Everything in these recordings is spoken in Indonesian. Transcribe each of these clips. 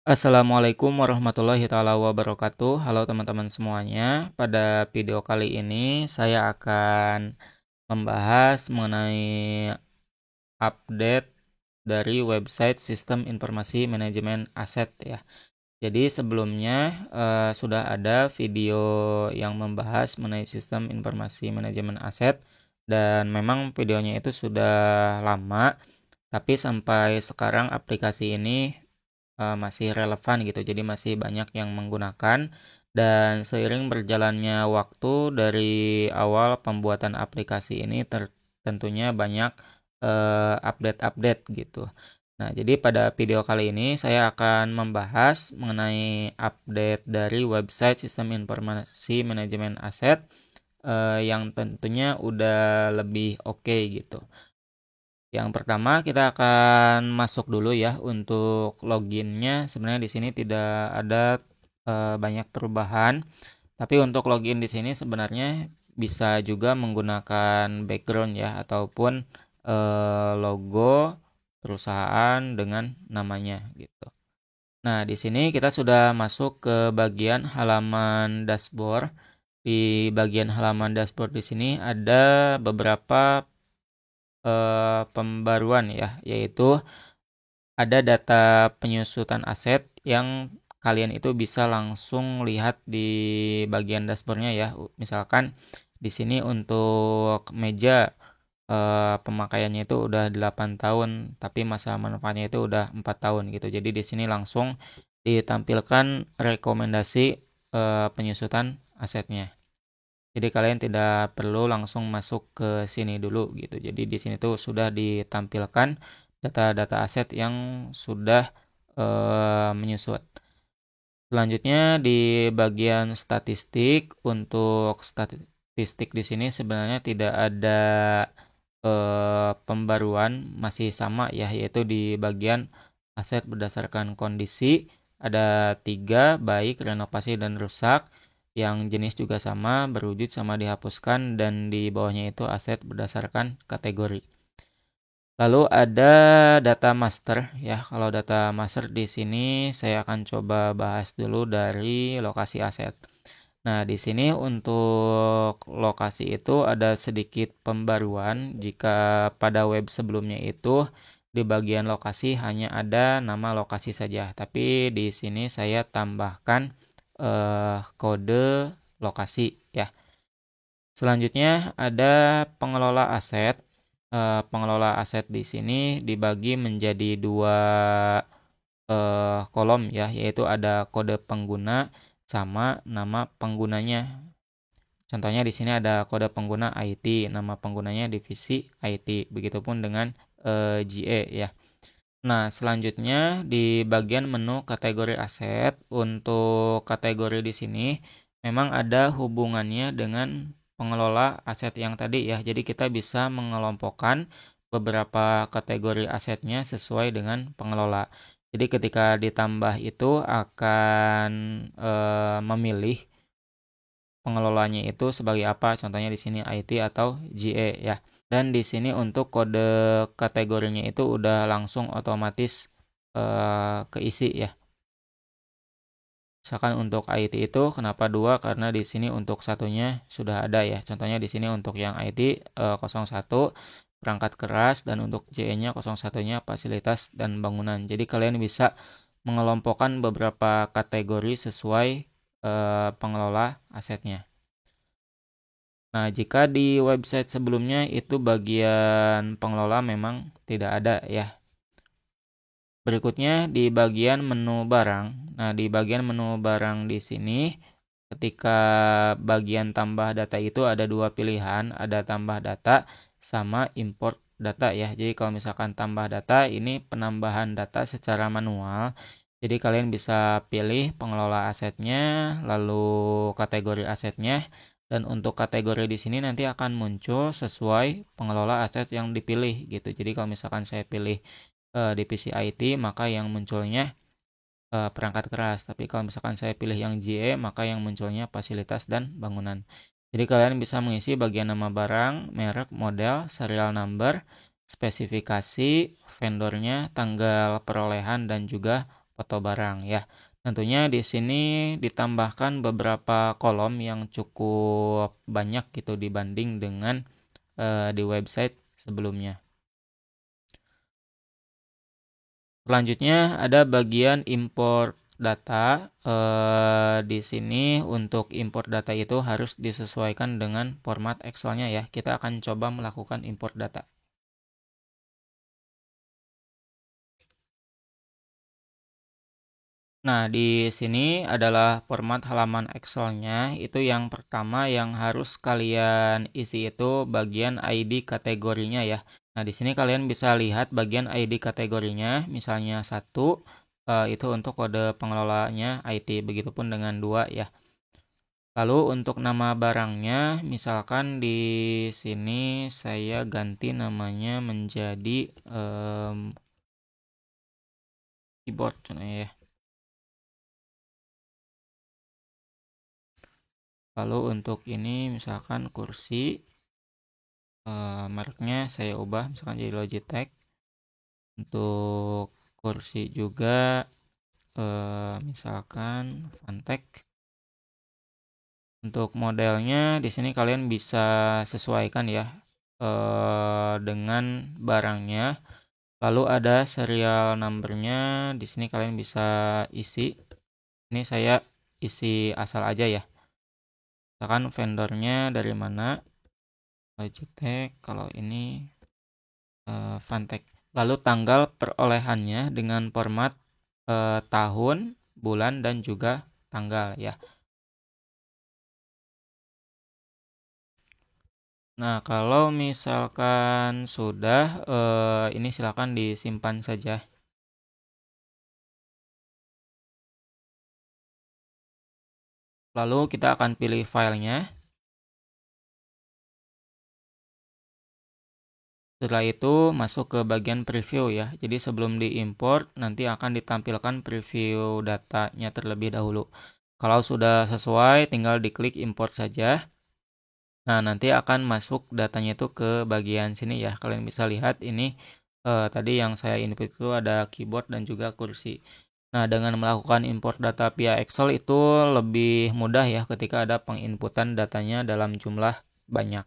Assalamualaikum warahmatullahi taala wabarakatuh. Halo teman-teman semuanya. Pada video kali ini saya akan membahas mengenai update dari website Sistem Informasi Manajemen Aset ya. Jadi sebelumnya sudah ada video yang membahas mengenai Sistem Informasi Manajemen Aset dan memang videonya itu sudah lama, tapi sampai sekarang aplikasi ini masih relevan gitu. Jadi masih banyak yang menggunakan dan seiring berjalannya waktu dari awal pembuatan aplikasi ini tentunya banyak update-update gitu. Nah, jadi pada video kali ini saya akan membahas mengenai update dari website Sistem Informasi Manajemen Aset yang tentunya udah lebih oke gitu. Yang pertama kita akan masuk dulu ya untuk loginnya. Sebenarnya di sini tidak ada banyak perubahan, tapi untuk login di sini sebenarnya bisa juga menggunakan background ya ataupun logo perusahaan dengan namanya gitu. Nah, di sini kita sudah masuk ke bagian halaman dashboard. Di bagian halaman dashboard di sini ada beberapa pembaruan ya, yaitu ada data penyusutan aset yang kalian itu bisa langsung lihat di bagian dashboardnya ya. Misalkan di sini untuk meja pemakaiannya itu udah 8 tahun, tapi masa manfaatnya itu udah 4 tahun gitu. Jadi di sini langsung ditampilkan rekomendasi penyusutan asetnya. Jadi kalian tidak perlu langsung masuk ke sini dulu gitu. Jadi di sini tuh sudah ditampilkan data-data aset yang sudah menyusut. Selanjutnya di bagian statistik, untuk statistik di sini sebenarnya tidak ada pembaruan, masih sama ya, yaitu di bagian aset berdasarkan kondisi ada 3, baik, renovasi dan rusak. Yang jenis juga sama, berwujud sama dihapuskan, dan di bawahnya itu aset berdasarkan kategori. Lalu ada data master ya. Kalau data master di sini saya akan coba bahas dulu dari lokasi aset. Nah, di sini untuk lokasi itu ada sedikit pembaruan. Jika pada web sebelumnya itu di bagian lokasi hanya ada nama lokasi saja, tapi di sini saya tambahkan kode lokasi ya. Selanjutnya ada pengelola aset. Pengelola aset di sini dibagi menjadi dua kolom ya, yaitu ada kode pengguna sama nama penggunanya. Contohnya di sini ada kode pengguna IT, nama penggunanya divisi IT. Begitupun dengan GE ya. Nah, selanjutnya di bagian menu kategori aset, untuk kategori di sini memang ada hubungannya dengan pengelola aset yang tadi ya. Jadi kita bisa mengelompokkan beberapa kategori asetnya sesuai dengan pengelola. Jadi ketika ditambah itu akan memilih pengelolanya itu sebagai apa. Contohnya di sini IT atau GE ya. Dan di sini untuk kode kategorinya itu udah langsung otomatis keisi ya. Misalkan untuk IT itu kenapa 2? Karena di sini untuk satunya sudah ada ya. Contohnya di sini untuk yang IT 01 perangkat keras, dan untuk JE-nya 01-nya fasilitas dan bangunan. Jadi kalian bisa mengelompokkan beberapa kategori sesuai pengelola asetnya. Nah, jika di website sebelumnya itu bagian pengelola memang tidak ada ya. Berikutnya di bagian menu barang. Nah, di bagian menu barang di sini ketika bagian tambah data itu ada dua pilihan, ada tambah data sama import data ya. Jadi kalau misalkan tambah data ini penambahan data secara manual. Jadi kalian bisa pilih pengelola asetnya, lalu kategori asetnya, dan untuk kategori di sini nanti akan muncul sesuai pengelola aset yang dipilih gitu. Jadi kalau misalkan saya pilih divisi IT, maka yang munculnya perangkat keras. Tapi kalau misalkan saya pilih yang GE, maka yang munculnya fasilitas dan bangunan. Jadi kalian bisa mengisi bagian nama barang, merek, model, serial number, spesifikasi, vendornya, tanggal perolehan, dan juga foto barang ya. Tentunya di sini ditambahkan beberapa kolom yang cukup banyak gitu dibanding dengan di website sebelumnya. Selanjutnya ada bagian import data. Di sini untuk import data itu harus disesuaikan dengan format Excel-nya ya. Kita akan coba melakukan import data. Nah, di sini adalah format halaman Excel-nya. Itu yang pertama yang harus kalian isi itu bagian ID kategorinya ya. Nah, di sini kalian bisa lihat bagian ID kategorinya, misalnya 1 itu untuk kode pengelolanya IT, begitupun dengan 2 ya. Lalu untuk nama barangnya, misalkan di sini saya ganti namanya menjadi keyboard contohnya ya. Lalu untuk ini misalkan kursi, mereknya saya ubah misalkan jadi Logitech. Untuk kursi juga misalkan Fantech. Untuk modelnya di sini kalian bisa sesuaikan ya dengan barangnya. Lalu ada serial numbernya, di sini kalian bisa isi. Ini saya isi asal aja ya. Misalkan vendornya dari mana, Logitech. Kalau ini Fantech. Lalu tanggal perolehannya dengan format tahun, bulan, dan juga tanggal ya. Nah, kalau misalkan sudah, ini silakan disimpan saja. Lalu kita akan pilih filenya. Setelah itu masuk ke bagian preview ya. Jadi sebelum diimport nanti akan ditampilkan preview datanya terlebih dahulu. Kalau sudah sesuai tinggal diklik import saja. Nah, nanti akan masuk datanya itu ke bagian sini ya. Kalian bisa lihat ini tadi yang saya input itu ada keyboard dan juga kursi. Nah, dengan melakukan import data via Excel itu lebih mudah ya ketika ada penginputan datanya dalam jumlah banyak.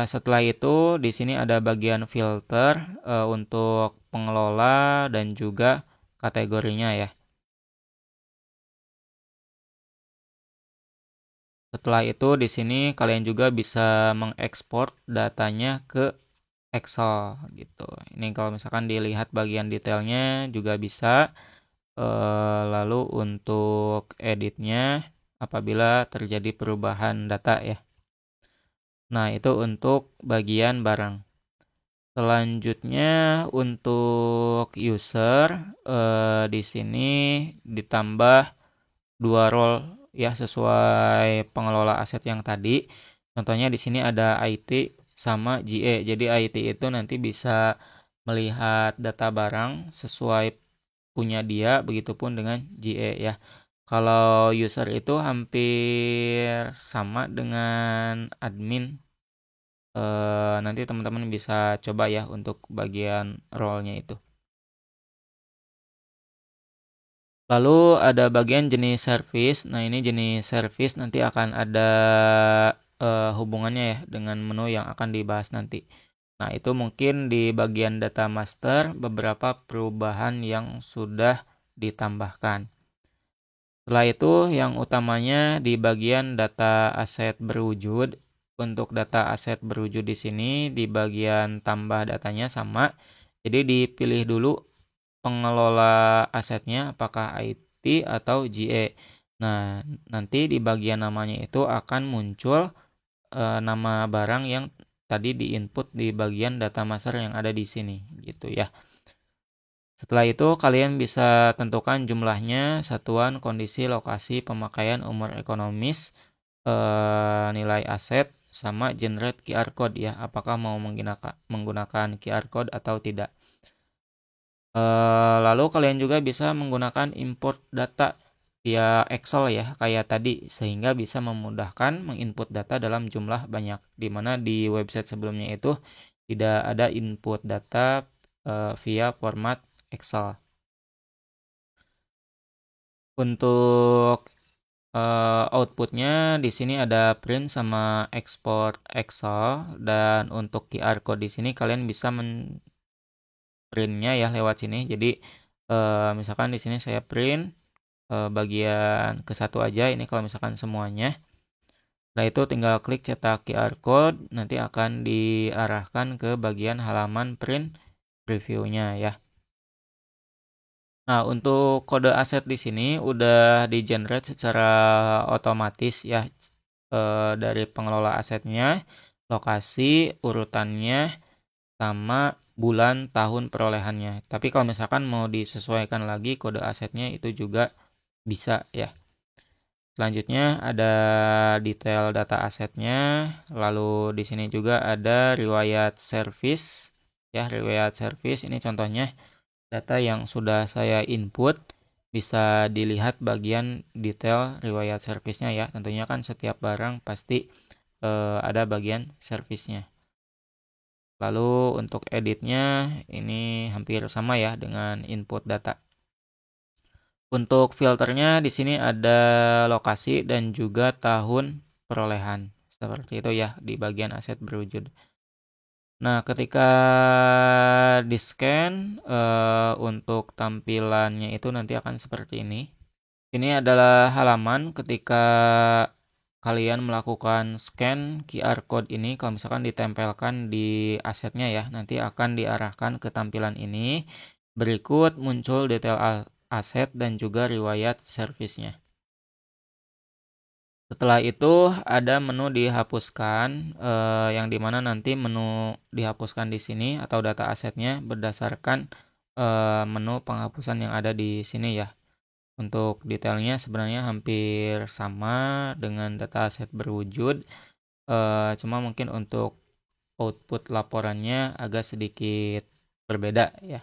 Setelah itu di sini ada bagian filter untuk pengelola dan juga kategorinya ya. Setelah itu di sini kalian juga bisa mengekspor datanya ke Excel gitu. Ini kalau misalkan dilihat bagian detailnya juga bisa. Lalu untuk editnya apabila terjadi perubahan data ya. Nah, itu untuk bagian barang. Selanjutnya untuk user di sini ditambah 2 role ya sesuai pengelola aset yang tadi. Contohnya di sini ada IT sama GE. Jadi IT itu nanti bisa melihat data barang sesuai punya dia, begitupun dengan GE ya. Kalau user itu hampir sama dengan admin. Nanti teman-teman bisa coba ya untuk bagian role-nya itu. Lalu ada bagian jenis service. Nah, ini jenis service nanti akan ada hubungannya ya dengan menu yang akan dibahas nanti. Nah, itu mungkin di bagian data master beberapa perubahan yang sudah ditambahkan. Setelah itu yang utamanya di bagian data aset berwujud. Untuk data aset berwujud di sini di bagian tambah datanya sama. Jadi dipilih dulu pengelola asetnya apakah IT atau GE. Nah, nanti di bagian namanya itu akan muncul nama barang yang tadi diinput di bagian data master yang ada di sini gitu ya. Setelah itu kalian bisa tentukan jumlahnya, satuan, kondisi, lokasi, pemakaian, umur ekonomis, nilai aset, sama generate QR code ya. Apakah mau menggunakan QR code atau tidak. Lalu kalian juga bisa menggunakan import data via Excel ya, kayak tadi, sehingga bisa memudahkan menginput data dalam jumlah banyak, di mana di website sebelumnya itu tidak ada input data via format Excel. Untuk outputnya di sini ada print sama export Excel, dan untuk QR code di sini kalian bisa printnya ya lewat sini. Jadi misalkan di sini saya print bagian ke satu aja, ini kalau misalkan semuanya. Setelah itu tinggal klik cetak QR code, nanti akan diarahkan ke bagian halaman print previewnya ya. Nah, untuk kode aset di sini udah di-generate secara otomatis ya, dari pengelola asetnya, lokasi, urutannya, sama bulan tahun perolehannya. Tapi kalau misalkan mau disesuaikan lagi kode asetnya itu juga bisa ya. Selanjutnya ada detail data asetnya, lalu di sini juga ada riwayat service. Ya, riwayat service ini contohnya data yang sudah saya input, bisa dilihat bagian detail riwayat servisnya ya. Tentunya kan setiap barang pasti ada bagian servisnya. Lalu untuk editnya ini hampir sama ya dengan input data. Untuk filternya di sini ada lokasi dan juga tahun perolehan. Seperti itu ya di bagian aset berwujud. Nah, ketika di-scan untuk tampilannya itu nanti akan seperti ini. Ini adalah halaman ketika kalian melakukan scan QR code ini, kalau misalkan ditempelkan di asetnya ya, nanti akan diarahkan ke tampilan ini. Berikut muncul detail aset dan juga riwayat servisnya. Setelah itu ada menu dihapuskan, yang dimana nanti menu dihapuskan di sini atau data asetnya berdasarkan menu penghapusan yang ada di sini ya. Untuk detailnya sebenarnya hampir sama dengan data aset berwujud, cuma mungkin untuk output laporannya agak sedikit berbeda ya.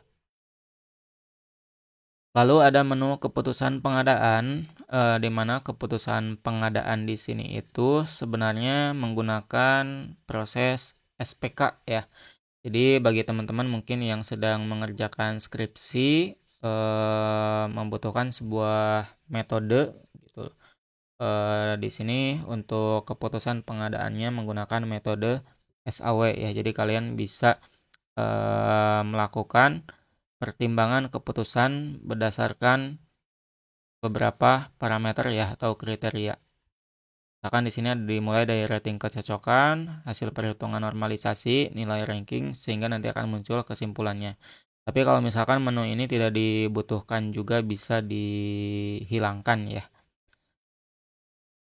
Lalu ada menu keputusan pengadaan, di mana keputusan pengadaan di sini itu sebenarnya menggunakan proses SPK ya. Jadi bagi teman-teman mungkin yang sedang mengerjakan skripsi, membutuhkan sebuah metode gitu. Di sini untuk keputusan pengadaannya menggunakan metode SAW ya. Jadi kalian bisa melakukan pertimbangan keputusan berdasarkan beberapa parameter ya atau kriteria. Misalkan di sini dimulai dari rating kecocokan, hasil perhitungan normalisasi, nilai ranking, sehingga nanti akan muncul kesimpulannya. Tapi kalau misalkan menu ini tidak dibutuhkan juga bisa dihilangkan ya.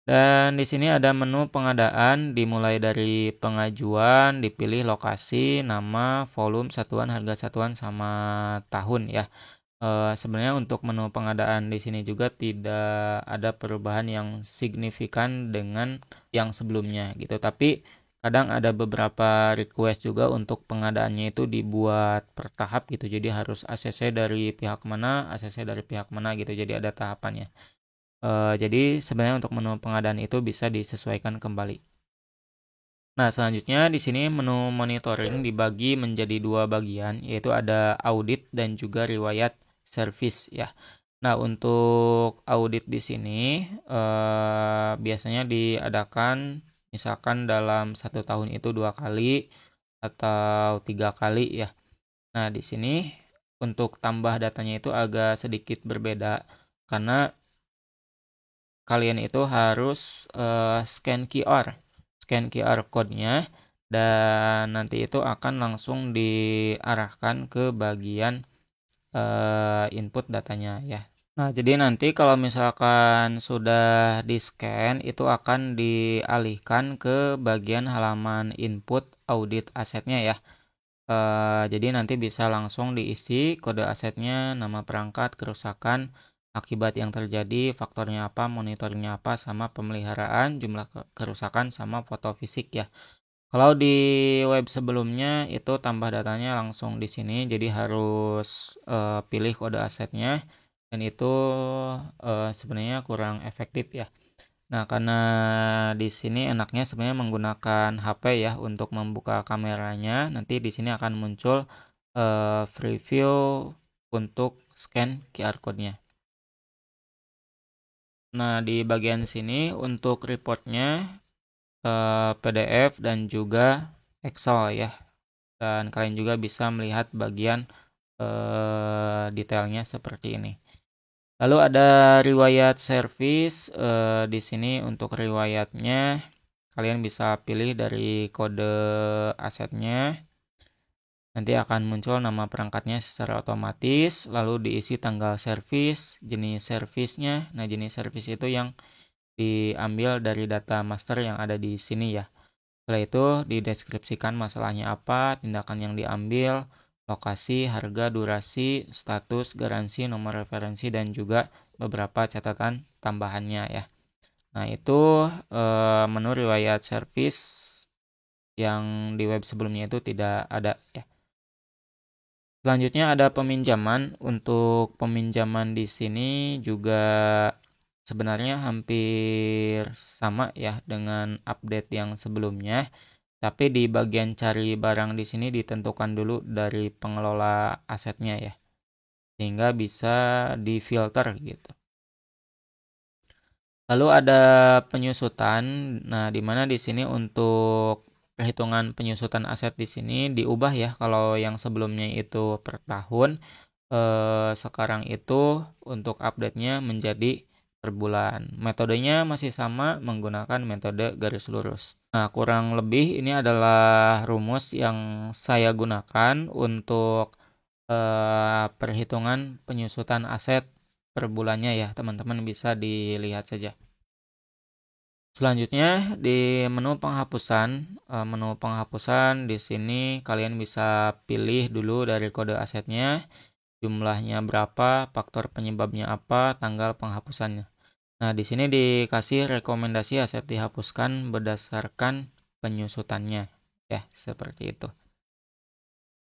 Dan di sini ada menu pengadaan, dimulai dari pengajuan, dipilih lokasi, nama, volume, satuan, harga satuan, sama tahun ya. Sebenarnya untuk menu pengadaan di sini juga tidak ada perubahan yang signifikan dengan yang sebelumnya gitu. Tapi kadang ada beberapa request juga untuk pengadaannya itu dibuat per tahap gitu. Jadi harus ACC dari pihak mana, ACC dari pihak mana gitu. Jadi ada tahapannya. Jadi sebenarnya untuk menu pengadaan itu bisa disesuaikan kembali. Nah, selanjutnya di sini menu monitoring dibagi menjadi dua bagian, yaitu ada audit dan juga riwayat service ya. Nah, untuk audit di sini biasanya diadakan misalkan dalam 1 tahun itu 2 kali atau 3 kali ya. Nah, di sini untuk tambah datanya itu agak sedikit berbeda karena kalian itu harus scan QR code-nya, dan nanti itu akan langsung diarahkan ke bagian input datanya ya. Nah, jadi nanti kalau misalkan sudah di-scan itu akan dialihkan ke bagian halaman input audit asetnya ya. Jadi nanti bisa langsung diisi kode asetnya, nama perangkat, kerusakan, akibat yang terjadi, faktornya apa, monitoringnya apa, sama pemeliharaan, jumlah kerusakan, sama foto fisik ya. Kalau di web sebelumnya itu tambah datanya langsung di sini, jadi harus pilih kode asetnya, dan itu sebenarnya kurang efektif ya. Nah, karena di sini enaknya sebenarnya menggunakan HP ya untuk membuka kameranya. Nanti di sini akan muncul preview untuk scan QR code-nya. Nah, di bagian sini untuk reportnya PDF dan juga Excel ya. Dan kalian juga bisa melihat bagian detailnya seperti ini. Lalu ada riwayat service. Di sini untuk riwayatnya kalian bisa pilih dari kode asetnya. Nanti akan muncul nama perangkatnya secara otomatis, lalu diisi tanggal servis, jenis servisnya. Nah, jenis servis itu yang diambil dari data master yang ada di sini ya. Setelah itu dideskripsikan masalahnya apa, tindakan yang diambil, lokasi, harga, durasi, status, garansi, nomor referensi, dan juga beberapa catatan tambahannya ya. Nah, itu menu riwayat service yang di web sebelumnya itu tidak ada ya. Selanjutnya ada peminjaman. Untuk peminjaman di sini juga sebenarnya hampir sama ya dengan update yang sebelumnya. Tapi di bagian cari barang di sini ditentukan dulu dari pengelola asetnya ya. Sehingga bisa difilter gitu. Lalu ada penyusutan. Nah, di mana di sini untuk perhitungan penyusutan aset di sini diubah ya. Kalau yang sebelumnya itu per tahun, sekarang itu untuk update-nya menjadi per bulan. Metodenya masih sama menggunakan metode garis lurus. Nah, kurang lebih ini adalah rumus yang saya gunakan untuk perhitungan penyusutan aset per bulannya ya. Teman-teman bisa dilihat saja. Selanjutnya di menu penghapusan di sini kalian bisa pilih dulu dari kode asetnya, jumlahnya berapa, faktor penyebabnya apa, tanggal penghapusannya. Nah, di sini dikasih rekomendasi aset dihapuskan berdasarkan penyusutannya. Ya, seperti itu.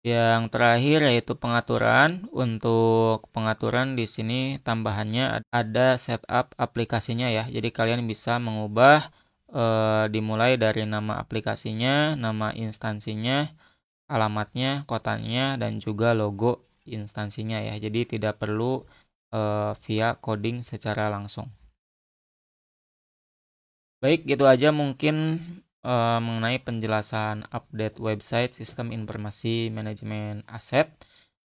Yang terakhir yaitu pengaturan. Untuk pengaturan di sini tambahannya ada setup aplikasinya ya. Jadi kalian bisa mengubah dimulai dari nama aplikasinya, nama instansinya, alamatnya, kotanya, dan juga logo instansinya ya. Jadi tidak perlu via coding secara langsung. Baik, gitu aja mungkin mengenai penjelasan update website sistem informasi manajemen aset.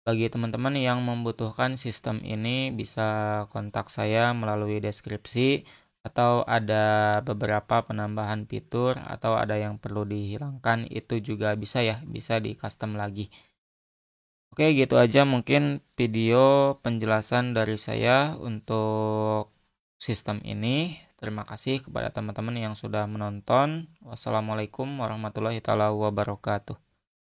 Bagi teman-teman yang membutuhkan sistem ini bisa kontak saya melalui deskripsi atau ada beberapa penambahan fitur atau ada yang perlu dihilangkan itu juga bisa ya, bisa di custom lagi. Oke, gitu aja mungkin video penjelasan dari saya untuk sistem ini. Terima kasih kepada teman-teman yang sudah menonton. Wassalamualaikum warahmatullahi wabarakatuh.